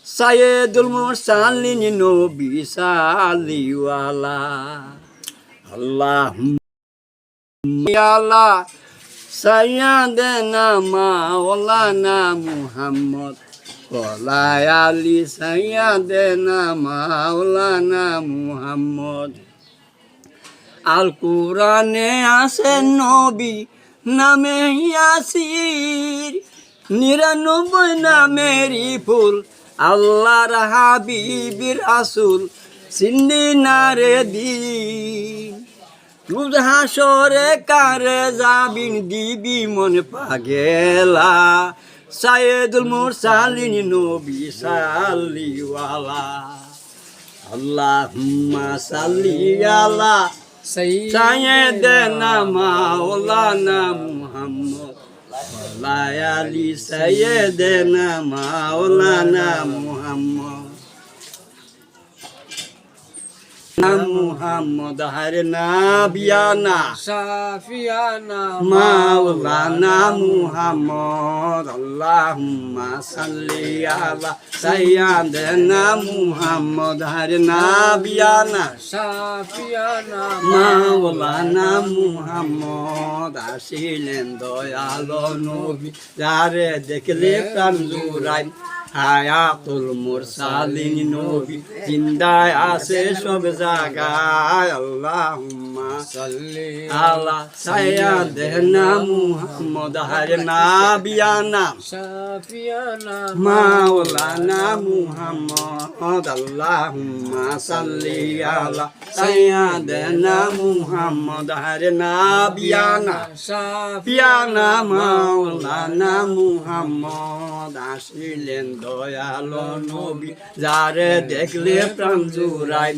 সাইয়েদুল মুরসালিন নবী সালিওয়ালা আল্লাহুম্মা আলা সাইয়্যিদিনা মাওলানা মুহাম্মদ ওয়া আলি সাইয়্যিদিনা মাওলানা মুহাম্মদ। আল কুরআনে আছে নবী নামে ইয়াসির, ৯৯ নামেরই ফুল আল্লাহর হাবিবির আসুল, সিন্নি নারে দিন রোজ হাসরে কারে যাবিন দিবি মন পাগেলা। সাইয়েদুল মুরসালিন নবী সাল্লিওয়ালা আল্লাহুম্মা সাল্লি আলা সাইয়্যিদিনা মাওলানা মুহাম্মদ ওয়া আলি সাইয়্যিদিনা মাওলানা মুহাম্মদ। মুহাম্মদ হরে নাবিয়ানা শাফিয়ানা মাওলানা মুহাম্মদ। আল্লাহুম্মা সাল্লি আলা সাইয়্যিদিনা মুহাম্মদ হরে নাবিয়ানা শাফিয়ানা মাওলানা মুহাম্মদ। আসিলেন দয়ালো নবী যারে দেখলে প্রাণ জুড়ায়, হায়াতুল মুরসালিন নবী জিন্দায় আছে সব জায়গায়। আল্লাহুম্মা সাল্লি আলা সাইয়্যিদিনা মুহাম্মদ হরে নাবিয়ানা শাফিয়ানা মাওলানা মুহাম্মদ। আল্লাহুম্মা সাল্লি আলা সাইয়্যিদিনা মুহাম্মদ হরে নাবিয়ানা শাফিয়ানা মাওলানা মুহাম্মদ। আসিলেন দয়ালো নবী যারে দেখলে প্রাণ জুড়ায়,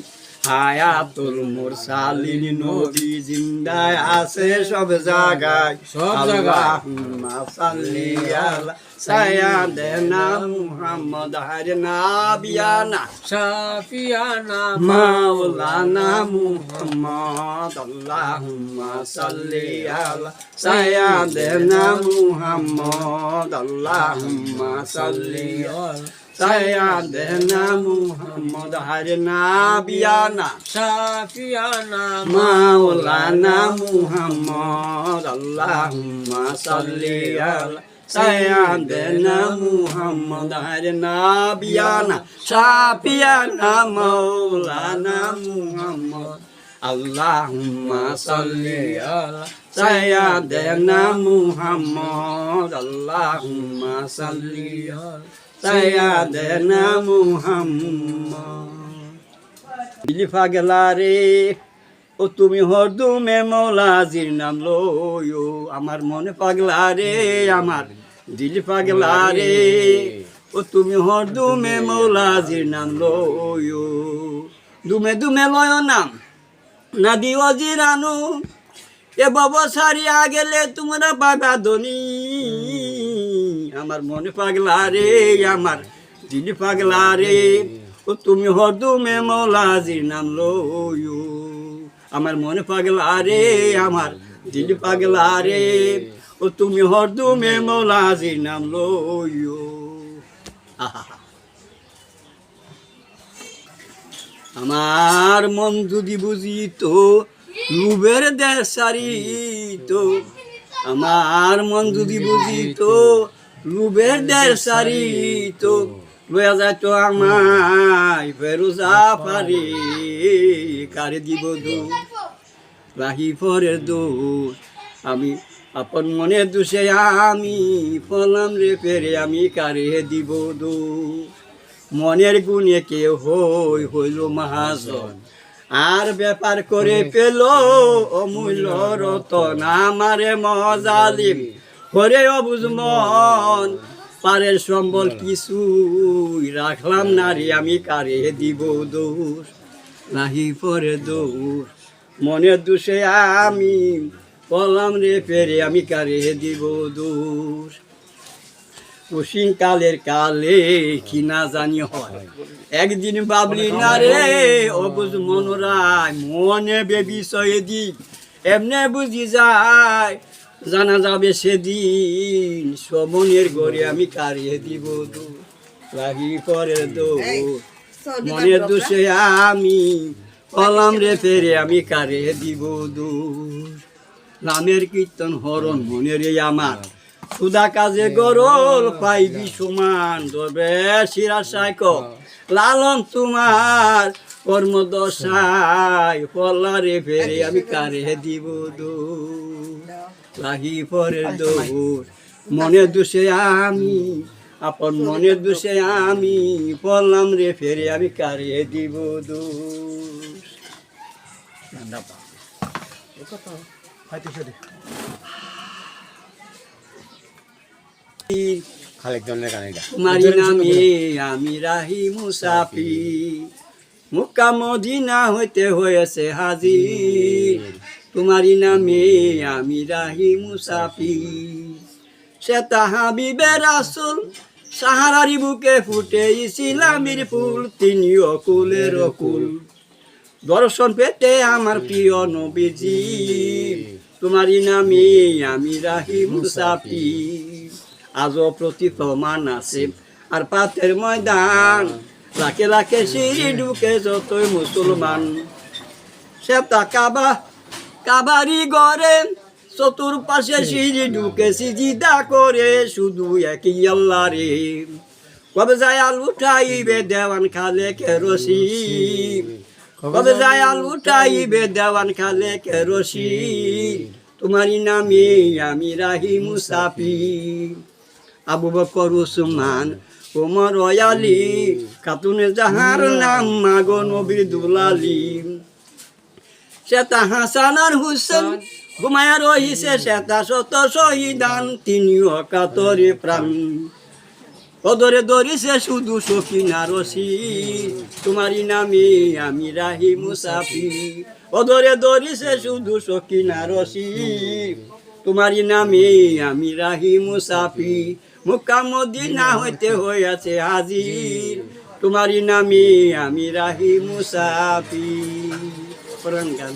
হায়াতুল মুরসালিন নবী জিন্দায় আছে সব জায়গায়। আল্লাহুম্মা সাল্লি আলা সাইয়্যিদিনা মুহাম্মদ হরে নাবিয়ানা শাফিয়ানা মাওলানা মুহাম্মদ। আল্লাহুম্মা সাল্লি আলা সাইয়্যিদিনা মুহাম্মদ। আল্লাহুম্মা সাল্লি আলা সাইয়্যিদিনা মুহাম্মদ হরে নাবিয়ানা শাফিয়ানা মাওলানা মুহাম্মদ। আল্লাহুম্মা সাল্লি আলা সাইয়্যিদিনা মুহাম্মদ হরে নাবিয়ানা শাফিয়ানা মাওলানা মুহাম্মদ। আল্লাহুম্মা সাল্লি আলা সাইয়্যিদিনা মুহাম্মদ। আল্লাহুম্মা সাল্লি আলা সাইয়্যিদিনা মুহাম্মদ। দিল পাগলা রে ও তুমি হরদমে মৌলাজির নাম লয়ো, আমার মনে পাগলা রে আমার দিল পাগলা রে ও তুমি হরদমে মৌলাজির নাম লয়ো। দুমে দুমে লয় নাম না দিও জিরানু, এ বাবা সারিয়া গেলে তোমরা বাবা ধনী। আমার মনে পাগলা রে আমার দিল পাগলা রে ও তুমি হরদমে মৌলাজির নাম লয়ো। আমার মনে পাগলা রে আমার দিল পাগলা রে ও তুমি হরদমে মৌলাজির নাম লয়ো। আমার মন যদি বুঝিত লুবের দেশারিত, আমার মন যদি বুঝিত লুবের দেশারিত, লয়া যাইত আমায় ফেরুজা পারি কারে দিব দোষ রাহি পরের দোষ। আমি আপন মনে দোষে আমি ফলাম রে ফেরে আমি কারে দিব দোষ। মনের গুণে কেউ হইল মহাজন, আর ব্যাপার করে পেল অমূল্য রতন। আমারে মজালিম করে অবুঝ মন, পারের সম্বল কিছুই রাখলাম নারী আমি কারে দিব দোষ নাহি পরে দোষ। মনের দোষে আমি পলাম রে ফেরে আমি কারে দিব দোষ। কশিন কালের কালে কি না জানি হয়, একদিন বাবলি না রে অবুঝ মনোরায় মনে বেবিষয়ে দিক এমনে বুঝি যায়, জানা যাবে সেদিন সমনের ঘরে আমি কারিয়ে দিব দোষ রাহি পরের দোষ মনের দোষে আমি হলাম রে ফেরে আমি কারে দিব দোষ নামের কীর্তন হরণ মনের আমার সুদা কাজে গরল পাইবি সমান তবে শিরা সাইক লালন তোমার কর্মদশায় পল্লারে ফেরে আমি কারে দিব দোষ লাহি পরের দোষ মনের দোষে আমি আপন মনের দোষে আমি পড়লাম রে ফেরে আমি কারে দিব দোষ তোমারি নামে আমি রাহি মুসাফি মুক্কা মদিনা হইতে হয়েছে হাজির তোমারি নামে আমি রাহি মুসাফি সে তাহাবিবে রাসূল সাহারারি বুকে ফুটে ইসলামের ফুল তিনি অকুলের অকুল দর্শন পেতে আমার প্রিয় নবীজি তোমারি নামে আমি রাহি মুসাফি আজও প্রতি প্রমাণ আছে আর পাতের ময়দান লাখে লাখে সিঁড়ি ঢুকে যতই মুসলমান সে কাবা কাবারি গড়ে চতুর্পাশে সিঁড়ি ঢুকে সিজিদা করে শুধু একই আল্লাহ রে কবে যায় আল উঠাইবে দেওয়ান খালে কেরোসি কবে যায় আল উঠাইবে দেওয়ান খালে কেরোসি তোমারি নামে আমি রাহি মুসাফি আবু বকর উসমান ওমর আলী খাতুনে জাহার নাম মাগো নবীর দুলালি সেতা হাসান আর হুসেন ঘুমায়া রহিছে সেতা শত শহীদান তিনি অকাতরে প্রাণ অদরে ধরিছে শুধু সখিনা রশি তোমারি নামে আমি রাহি মুসাফি অদরে ধরিছে শুধু সখিনা রশি তোমারি নামে আমি রাহি মুসাফি মুক্কা মদিনা হইতে হইয়াছে হাজির তোমারি নামে আমি রাহি মুসাফি গান